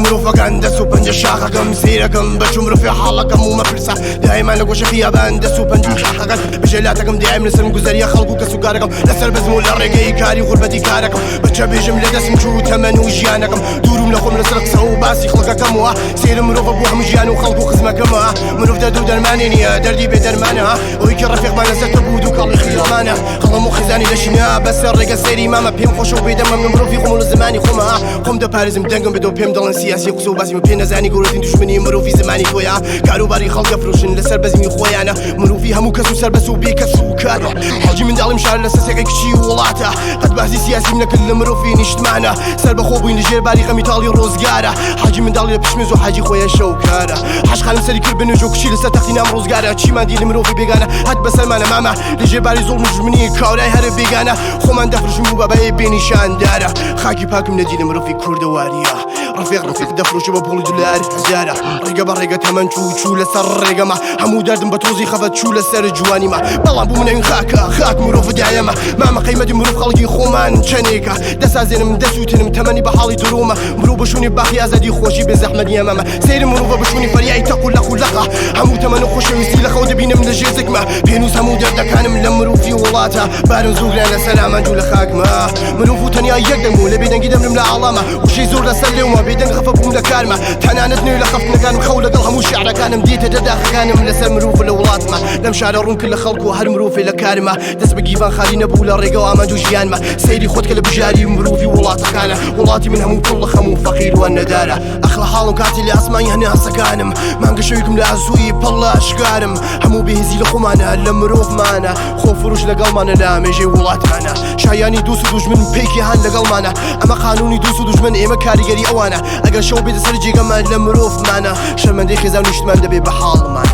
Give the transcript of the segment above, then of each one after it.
مروفك عندس وبنجا شاخكم سيركم بشمرو في حالكم وما فرسا دائما نقوش فيها باندس وبنجا شاخكم بجلاتكم دائما نسلم قزريا خلقو كسوكاركم لسر بزمو للرقاي كاري غربتي كاركم بتشابي جملة دسم جو تمن وجيانكم دورو لكم نسرق سعو باسي خلقكم وا سير مروف ابوح مجيان وخلقو خزمكم مروف دادو درمانينيا دردي بدرمانها ويك الرفيق ما نسى تبودو كالي خيامانا خلمو خزاني لشنا بس الرقا سيري ماما بيم خوشو بيدم من مروفي خمول الزماني خمها قم دبارزم دنقم بدو بيم دلن سياسي قصو بازي مبين زاني قولتين دشمني مروفي زماني خويا كارو باري خلق فروشن لسر بزمي خويا انا مروفي همو كسو سر بسو بيكسو كارو حاجي من دالي مشار لساسيقي كشي ولاته قد بازي سياسي من كل مروفي نشت معنا سر بخوبين لجير باري غمي تالي روزقاره حاجي من دالي بشمزو حاجي خويا شوكاره حاج خالم سري كربن وجو كشي لسا تختينا روزقاره تشي ما ديال مروفي بيغانا هاد بسلمانه ماما لجير باري ظلم جمني كاوراي هرب بيغانا خو من دفرش مو بابا بيني شان داره خاكي باكم نديل مروفي كردواريه رفيق دفرو شباب بولو دولار زارة ريقا بريقا تمن شو لسر ريقا ما همو دردن بتوزي خفت شو لسر جواني ما بلان بو من خاك مروف دايما ماما قيمة دي مروف خلقي خومان شنيكا دسا زين من دسو تنم تمني بحالي دروما مروف بشوني باقي ازادي خوشي بزحمة يا ماما سير مروف بشوني فريعي تقول لخو لخا همو تمنو خوشي ويسي لخو دبين من الجيزك ما بينوس همو دردا كان من لمروفي ولاتا بارن زوغنا لسلام جو لخاك ما مروفو تنيا يقدمو لبيدن قدم نملا علامة وشي زور لسلوما بيدن خففهم لكارمة تنانتني لخفت كان مخولة قلها مو شعرة كان مديته دداخل كان لسه مروف لولات ما لم شعرون كل خلق وهر مروفي لكارمة دس بقيفان خالي نبولا ريقا وامدو جيان ما سيدي خود كل بجاري مروفي ولات خانة ولاتي من همو كل خمو فقير والندارة اخلا حالهم كاتي اللي اسمعي هنا سكانم ما نقشويكم لازوي بالله اشقارم همو بيهزي لخمانا لمروف مانا خوف فروش لقل مانا لا ميجي ولات مانا شاياني دوسو دوج من بيكي هان لقل مانا اما قانوني دوسو دوج من ايما كاريقري اوانا اقل شو بيد سرجي قمان لمروف معنا شرمندي خزان نشتمان دبي بحال معنا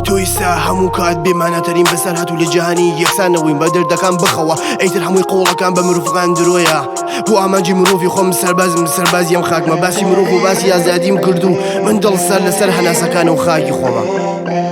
تويسا همو كاد بمانا ترين بسر هاتو لجهاني يكسان وين بدر دكان بخوا ايتر همو يقولا كان بمروف غاندرويا بو امانجي مروفي خم سرباز يم خاك ما باسي مروف وباسي ازاديم كردو من دل سر لسر هنا سكان وخاكي خوما